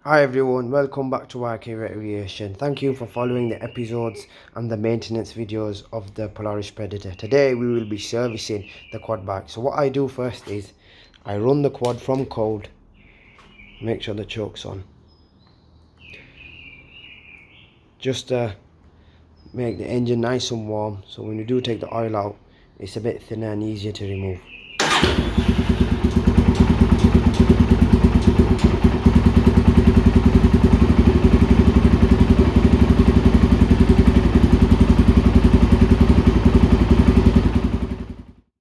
Hi everyone, welcome back to YK Recreation. Thank you for following the episodes and the maintenance videos of the Polaris Predator. Today we will be servicing the quad bike. So what I do first is I run the quad from cold, make sure the choke's on. Just make the engine nice and warm, so when you do take the oil out, it's a bit thinner and easier to remove.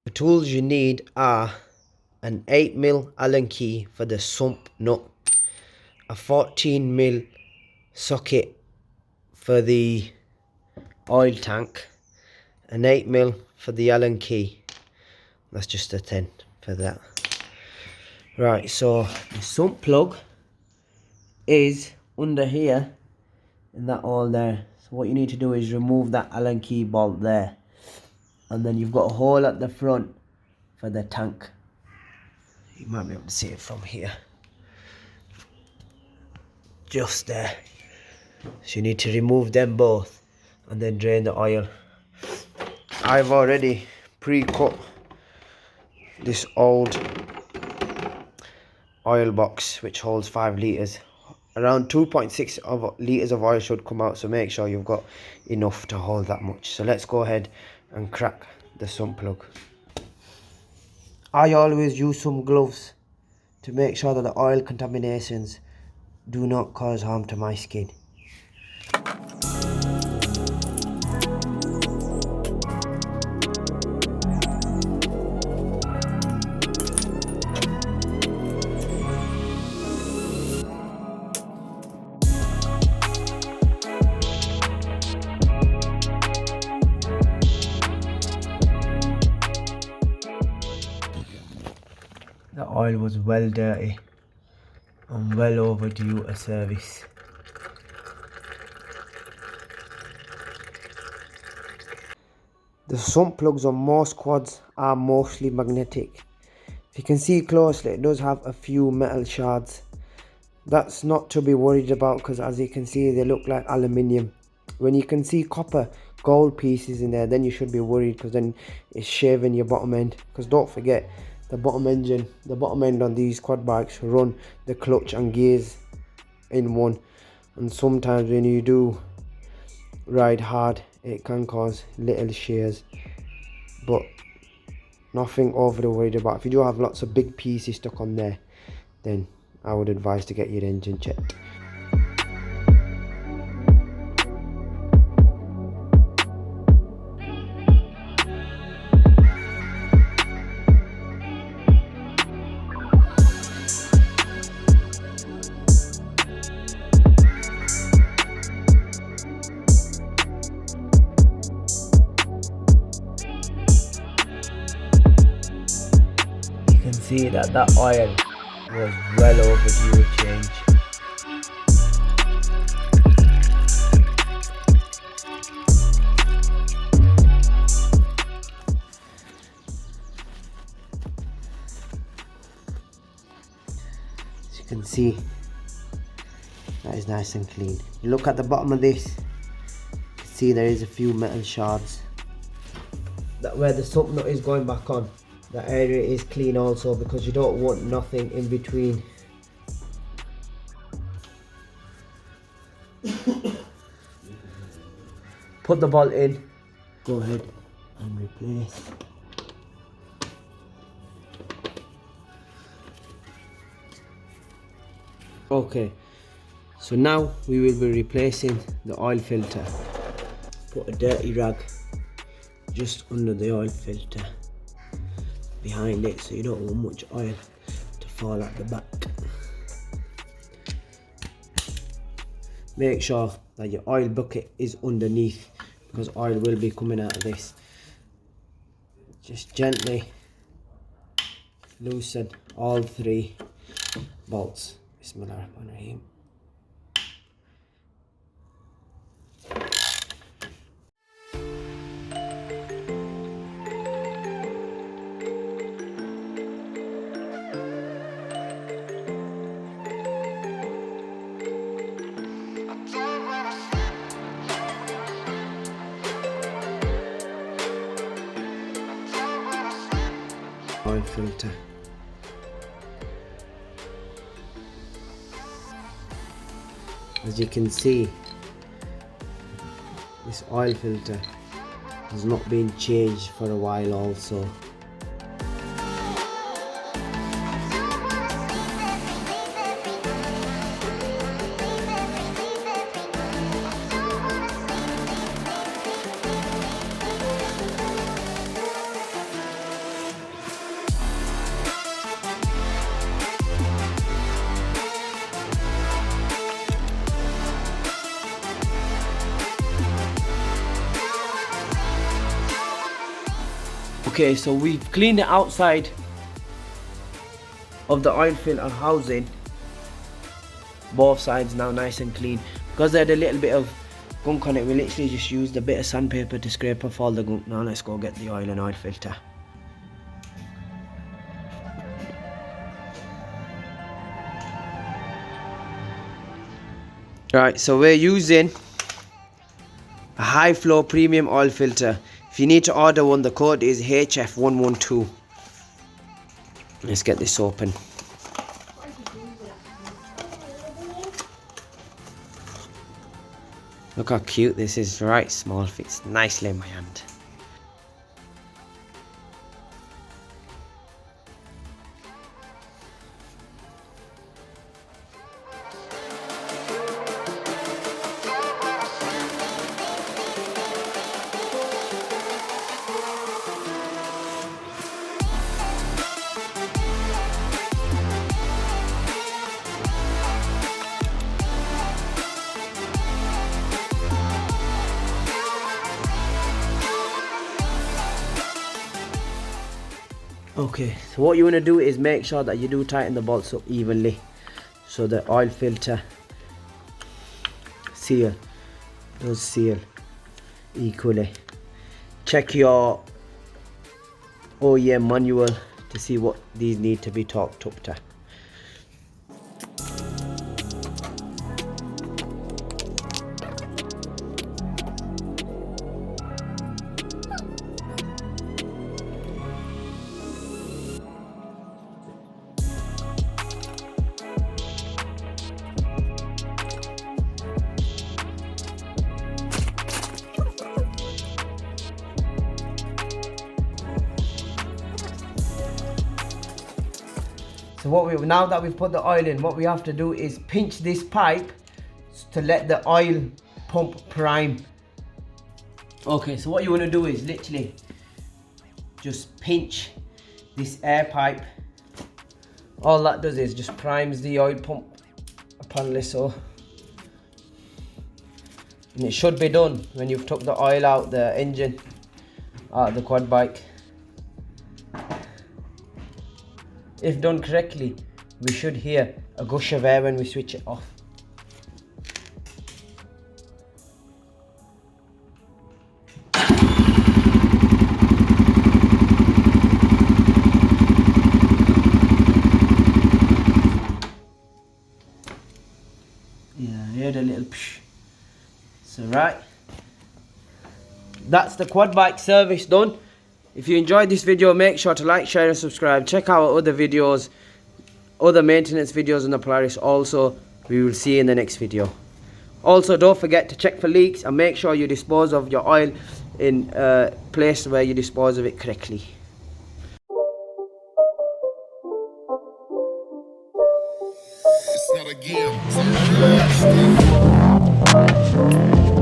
The tools you need are an 8mm Allen key for the sump nut, a 14mm socket for the oil tank, an 8mm for the Allen key. That's just a 10 for that. Right, so the sump plug is under here in that hole there. So what you need to do is remove that Allen key bolt there, and then you've got a hole at the front for the tank. You might be able to see it from here, just there. So you need to remove them both and then drain the oil. I've already pre-cut this old oil box which holds 5 litres. Around 2.6 litres of oil should come out, so make sure you've got enough to hold that much. So let's go ahead and crack the sump plug. I always use some gloves to make sure that the oil contaminations do not cause harm to my skin. The oil was well dirty and well overdue a service. The sump plugs on most quads are mostly magnetic. If you can see closely, it does have a few metal shards. That's not to be worried about, because as you can see, they look like aluminium. When you can see copper gold pieces in there, then you should be worried, because then it's shaving your bottom end. Because don't forget, the bottom end on these quad bikes run the clutch and gears in one, and sometimes when you do ride hard it can cause little shears, but nothing overly worried about. If you do have lots of big pieces stuck on there, then I would advise to get your engine checked. You can see that oil was well overdue a change. As you can see, that is nice and clean. You look at the bottom of this, you can see there is a few metal shards. That where the sump nut is going back on, that area is clean also, because you don't want nothing in between. Put the bolt in, go ahead and replace. Okay, so now we will be replacing the oil filter. Put a dirty rag just under the oil filter behind it, so you don't want much oil to fall at the back. Make sure that your oil bucket is underneath, because oil will be coming out of this. Just gently loosen all 3 bolts. Bismillahirrahmanirrahim. filter. As you can see, this oil filter has not been changed for a while also. Okay, so we've cleaned the outside of the oil filter housing. Both sides now nice and clean. Because they had a little bit of gunk on it, we literally just used a bit of sandpaper to scrape off all the gunk. Now let's go get the oil and oil filter. Right, so we're using a high flow premium oil filter. If you need to order one, the code is HF112. Let's get this open. Look how cute this is, right? Small, fits nicely in my hand. Okay, so what you want to do is make sure that you do tighten the bolts up evenly so the oil filter does seal equally. Check your OEM manual to see what these need to be torqued up to. So now that we've put the oil in, what we have to do is pinch this pipe to let the oil pump prime. Okay, so what you want to do is literally just pinch this air pipe. All that does is just primes the oil pump upon so. And it should be done when you've took the oil out the engine, out of the quad bike. If done correctly, we should hear a gush of air when we switch it off. Yeah, I heard a little psh. So right, that's the quad bike service done. If you enjoyed this video, make sure to like, share and subscribe. Check out our other videos, other maintenance videos on the Polaris. Also, we will see you in the next video. Also, don't forget to check for leaks and make sure you dispose of your oil in a place where you dispose of it correctly. It's not a game.